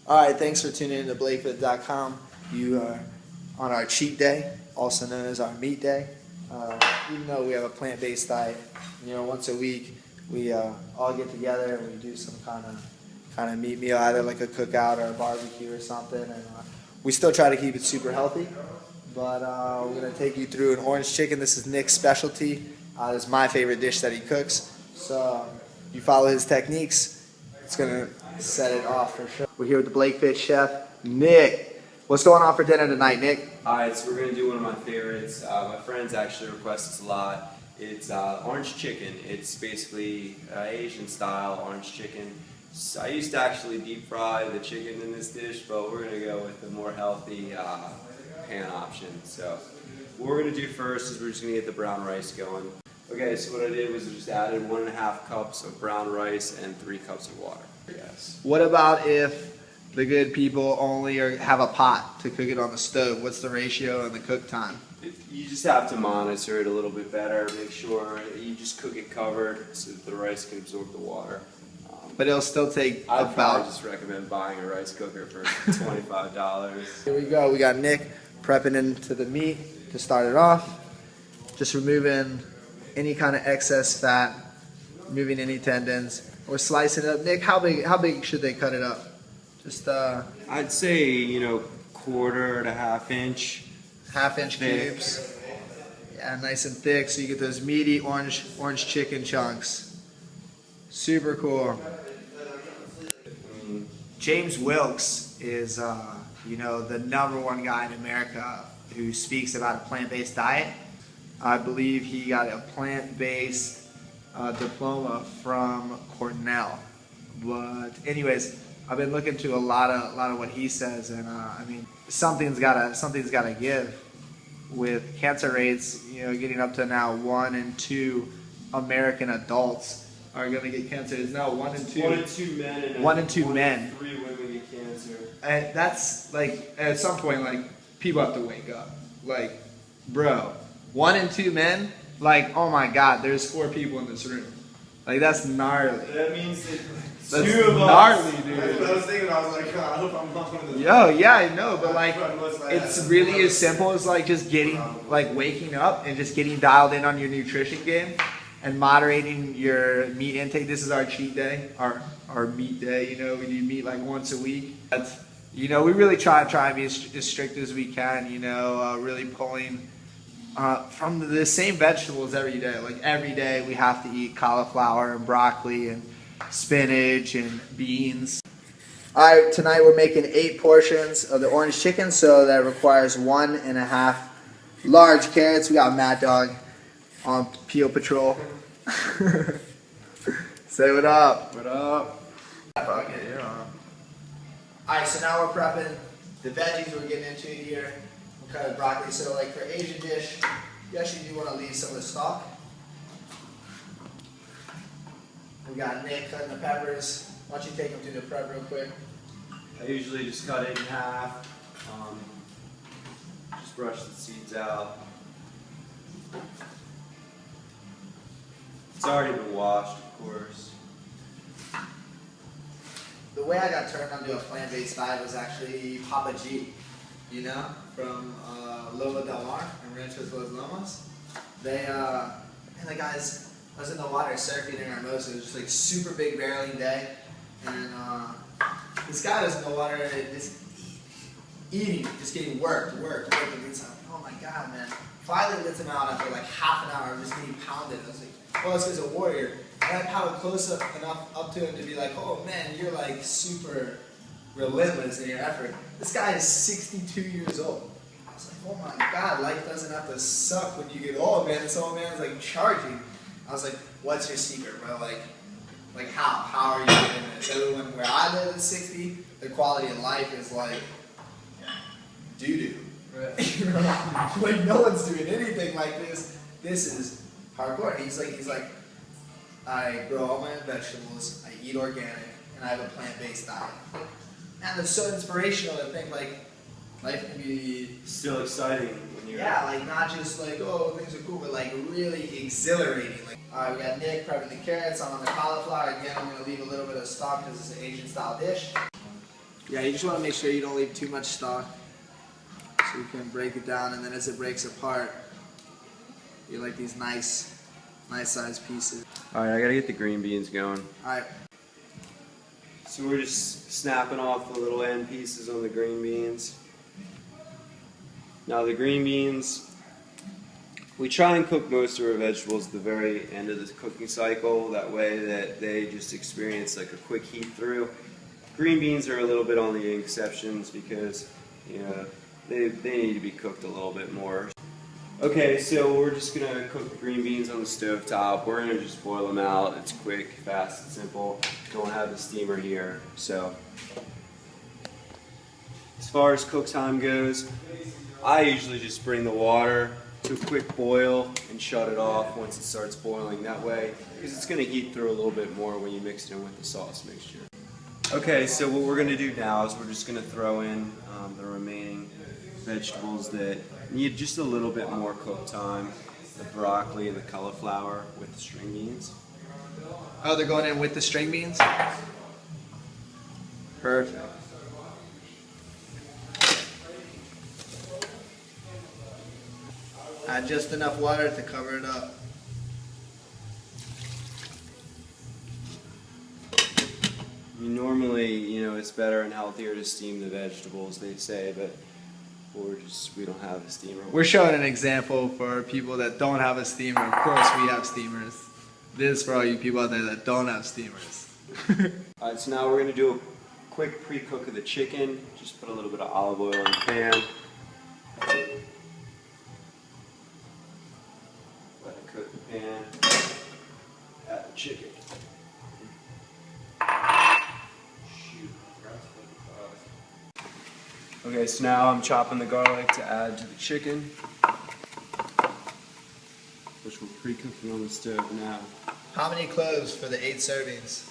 Alright, thanks for tuning in to BlakeFit.com. You are on our cheat day, also known as our meat day. Even though we have a plant-based diet, once a week we all get together and we do some kind of meat meal, either like a cookout or a barbecue or something. And we still try to keep it super healthy, but we're going to take you through an orange chicken. This is Nick's specialty. This is my favorite dish that he cooks. So you follow his techniques, it's going to set it off for sure. We're here with the BlakeFit chef, Nick. What's going on for dinner tonight, Nick? Alright, so we're going to do one of my favorites. My friends actually request this a lot. It's orange chicken. It's basically Asian style orange chicken. So I used to actually deep fry the chicken in this dish, but we're going to go with the more healthy pan option. So what we're going to do first is we're just going to get the brown rice going. Okay, so what I did was I just added 1.5 cups of brown rice and 3 cups of water. Yes. What about if the good people only have a pot to cook it on the stove? What's the ratio and the cook time? You just have to monitor it a little bit better. Make sure you just cook it covered so that the rice can absorb the water. But it'll still take I'd about... probably just recommend buying a rice cooker for $25. Here we go. We got Nick prepping into the meat to start it off. Just removing any kind of excess fat, removing any tendons. We're slicing it up. Nick, how big should they cut it up? Just I'd say, quarter to half-inch. Half-inch cubes. Yeah, nice and thick, so you get those meaty orange chicken chunks. Super cool. James Wilkes is, the #1 guy in America who speaks about a plant-based diet. I believe he got a plant-based diploma from Cornell. But anyways, I've been looking to a lot of what he says, and something's gotta give with cancer rates. Getting up to now 1 in 2 American adults are gonna get cancer. It's now 1 in 2. 1 in 2 men and 1 in 2 men. 3 women get cancer. And that's like, at some point, like, people have to wake up. Like, bro, 1 in 2 men. Like, oh my God, there's 4 people in this room. Like, that's gnarly. That means that That's 2 of gnarly, us. dude. That's what I was thinking. I was like, God, I hope I'm not one of those. Yo, yeah, I know, but like, it's really as simple as like just waking up and just getting dialed in on your nutrition game and moderating your meat intake. This is our cheat day, our meat day. We do meat like once a week. But, we really try and be as strict as we can. Really pulling from the same vegetables every day. Like every day we have to eat cauliflower and broccoli and spinach and beans. Alright, tonight we're making 8 portions of the orange chicken, so that requires 1.5 large carrots. We got Mad Dog on Peel Patrol. Say what up. What up? Fuck it, you're on. Alright, so now we're prepping the veggies we're getting into here. We'll cut broccoli. So like for Asian dish, you actually do want to leave some of the stalk. We got Nick cutting the peppers. Why don't you take them through the prep real quick? I usually just cut it in half. Just brush the seeds out. It's already been washed, of course. The way I got turned onto a plant-based diet was actually Papa G, from Loma Del Mar and Ranchos Los Lomas. The guys, I was in the water surfing in Hermosa. It was just like super big barreling day, and this guy was in the water just eating, just getting worked. And it's like, oh my God, man. Finally lets him out after like half an hour of just getting pounded. I was like, well, this guy's a warrior. And I powered close enough up to him to be like, oh man, you're like super relentless in your effort. This guy is 62 years old. I was like, oh my God, life doesn't have to suck when you get old, man. This old man's like charging. I was like, what's your secret, bro? Like how are you doing this? Everyone where I live at 60, the quality of life is like doo-doo. Right. Like no one's doing anything like this. This is hardcore. He's like, I grow all my vegetables, I eat organic, and I have a plant-based diet. And it's so inspirational to think like life can be Still exciting when you're... Yeah, like not just like, oh, things are cool, but like really exhilarating. Like, alright, we got Nick prepping the carrots. I'm on the cauliflower. Again, I'm going to leave a little bit of stock because it's an Asian style dish. Yeah, you just want to make sure you don't leave too much stock, so you can break it down, and then as it breaks apart, you like these nice sized pieces. Alright, I gotta get the green beans going. Alright. So we're just snapping off the little end pieces on the green beans. Now the green beans, we try and cook most of our vegetables at the very end of the cooking cycle, that way that they just experience like a quick heat through. Green beans are a little bit on the exceptions because, you know, they need to be cooked a little bit more. Okay, so we're just going to cook the green beans on the stove top. We're going to just boil them out. It's quick, fast, and simple. Don't have the steamer here. So, as far as cook time goes, I usually just bring the water to a quick boil and shut it off once it starts boiling that way, because it's going to heat through a little bit more when you mix it in with the sauce mixture. Okay, so what we're going to do now is we're just going to throw in the remaining vegetables that need just a little bit more cook time. The broccoli and the cauliflower with the string beans. Oh, they're going in with the string beans? Perfect. Add just enough water to cover it up. Normally, you know, it's better and healthier to steam the vegetables, they say, but we don't have a steamer. We're showing an example for people that don't have a steamer. Of course we have steamers. This is for all you people out there that don't have steamers. Alright, so now we're going to do a quick pre-cook of the chicken. Just put a little bit of olive oil in the pan. Let it cook the pan. Add the chicken. Okay, so now I'm chopping the garlic to add to the chicken, which we're pre-cooking on the stove now. How many cloves for the 8 servings?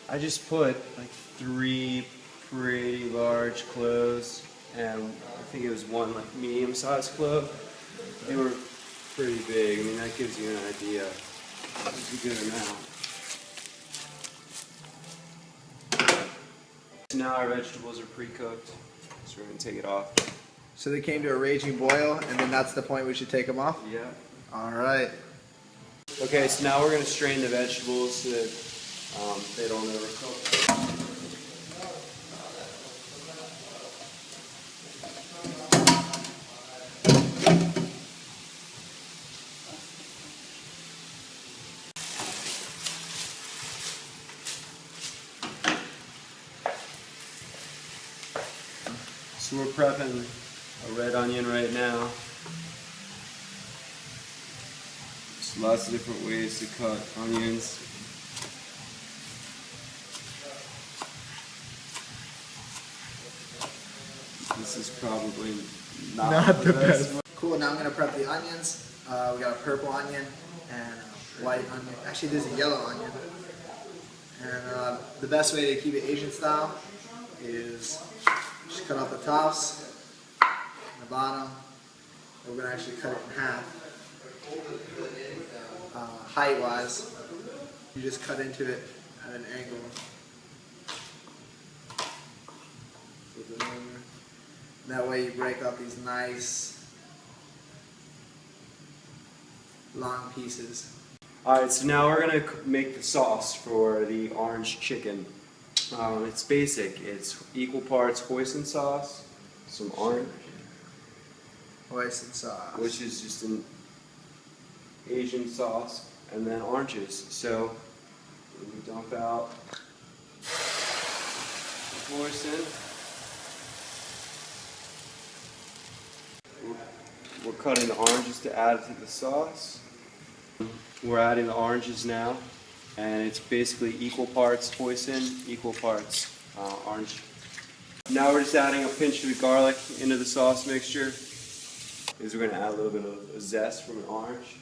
I just put like 3 pretty large cloves, and I think it was 1 like medium-sized clove. They were pretty big. I mean, that gives you an idea. It's a good amount. So now our vegetables are pre-cooked. So we're going to take it off. So they came to a raging boil, and then that's the point we should take them off? Yeah. Alright. Okay, so now we're going to strain the vegetables so that they don't overcook. So we're prepping a red onion right now. There's lots of different ways to cut onions. This is probably not the best one. Cool, now I'm going to prep the onions. We got a purple onion and a white onion. Actually, there's a yellow onion. And the best way to keep it Asian style is just cut off the tops and the bottom. We're going to actually cut it in half. Height-wise, you just cut into it at an angle. Flip it over. That way you break up these nice long pieces. Alright, so now we're going to make the sauce for the orange chicken. It's basic. It's equal parts hoisin sauce, some orange, Hoisin sauce. which is just an Asian sauce, and then oranges. So we dump out the hoisin. We're cutting the oranges to add to the sauce. We're adding the oranges now, and it's basically equal parts hoisin, equal parts orange. Now we're just adding a pinch of the garlic into the sauce mixture. We're going to add a little bit of zest from an orange.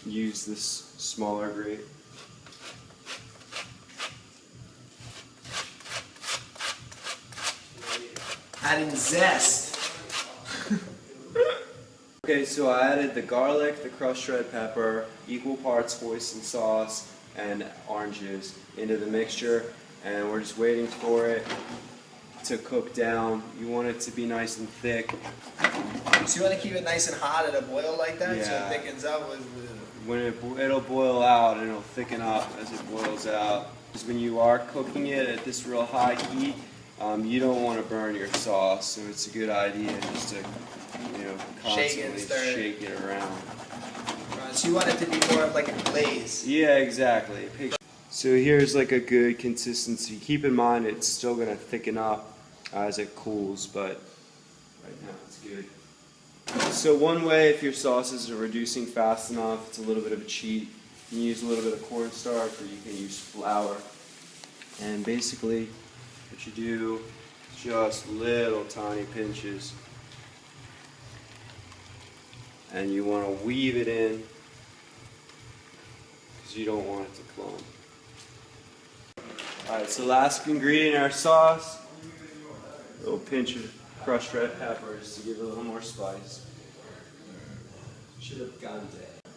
Use this smaller grate. Adding zest. Okay, so I added the garlic, the crushed red pepper, equal parts hoisin sauce, and oranges into the mixture, and we're just waiting for it to cook down. You want it to be nice and thick. So you want to keep it nice and hot at a boil like that, so Yeah. it thickens up with When it'll boil out and it'll thicken up as it boils out. Because when you are cooking it at this real high heat, you don't want to burn your sauce, so it's a good idea just to, constantly shake it around. So you want it to be more of like a glaze. Yeah, exactly. So here's like a good consistency. Keep in mind it's still going to thicken up as it cools, but right now it's good. So one way, if your sauces are reducing fast enough, it's a little bit of a cheat. You can use a little bit of cornstarch, or you can use flour. And basically, what you do is just little tiny pinches. And you want to weave it in, because you don't want it to clump. Alright, so last ingredient in our sauce, a little pinch of crushed red peppers to give it a little more spice. Should have gotten that.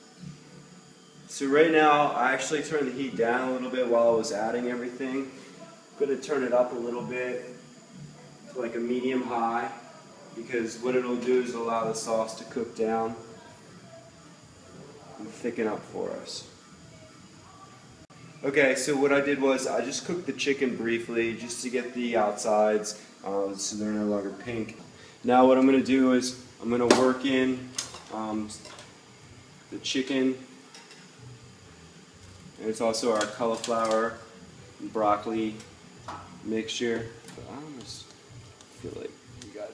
So right now, I actually turned the heat down a little bit while I was adding everything. I'm going to turn it up a little bit to like a medium high, because what it'll do is allow the sauce to cook down and thicken up for us. Okay, so what I did was I just cooked the chicken briefly just to get the outsides so they're no longer pink. Now what I'm going to do is I'm going to work in the chicken, and it's also our cauliflower and broccoli mixture. I almost feel like we got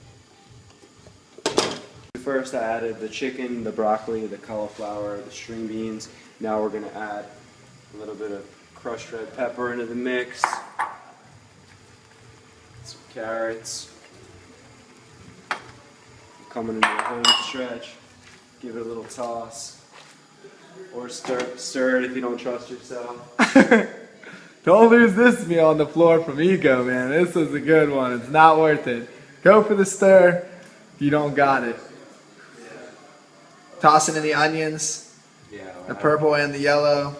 it. First I added the chicken, the broccoli, the cauliflower, the string beans. Now we're going to add a little bit of crushed red pepper into the mix, some carrots. Coming into the home stretch, give it a little toss, or stir it if you don't trust yourself. Don't lose this meal on the floor from ego, man. This was a good one. It's not worth it. Go for the stir if you don't got it. Tossing in the onions, the purple and the yellow.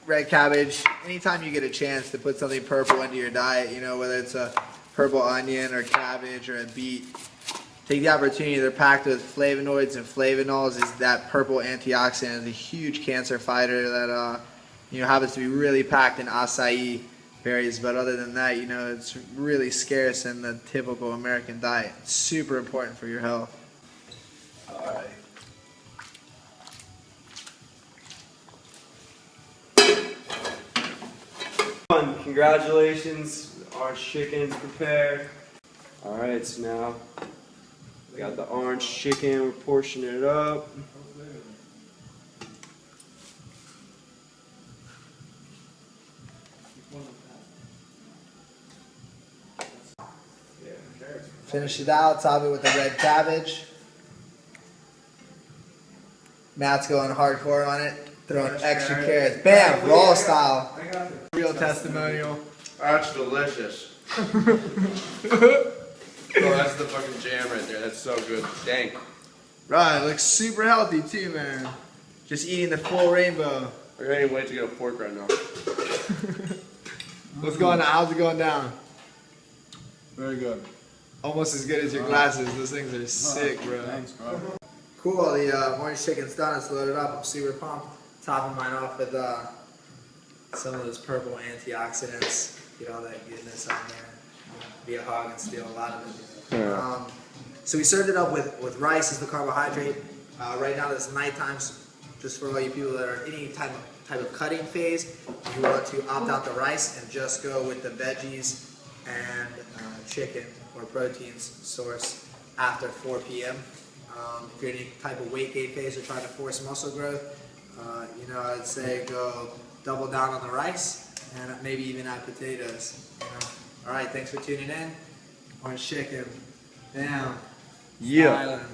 Red cabbage. Anytime you get a chance to put something purple into your diet, whether it's a purple onion or cabbage or a beet, take the opportunity. They're packed with flavonoids and flavonols. Is that purple antioxidant is a huge cancer fighter that happens to be really packed in acai berries. But other than that, it's really scarce in the typical American diet. It's super important for your health. All right. Congratulations, orange chicken's prepared. Alright, so now we got the orange chicken, we're portioning it up. Finish it out, top it with the red cabbage. Matt's going hardcore on it, throwing extra carrots. Bam, raw style. Real testimonial. That's delicious. Oh, that's the fucking jam right there. That's so good. Dang. Right, looks super healthy too, man. Just eating the full rainbow. I can't wait to get a pork right now. What's going on? How's it going down? Very good. Almost as good as your glasses. Those things are sick, bro. Thanks, bro. Cool, the orange chicken's done. It's loaded up. I'm super pumped. Topping mine off with some of those purple antioxidants. Get all that goodness on there. Be a hog and steal a lot of it. Yeah. So we served it up with rice as the carbohydrate. Right now it's nighttime, just for all you people that are in any type of cutting phase. You want to opt out the rice and just go with the veggies and chicken or proteins source after 4 p.m. If you're in any type of weight gain phase or trying to force muscle growth, I'd say go double down on the rice and maybe even add potatoes. All right, thanks for tuning in. Orange chicken, down. Yeah. Island.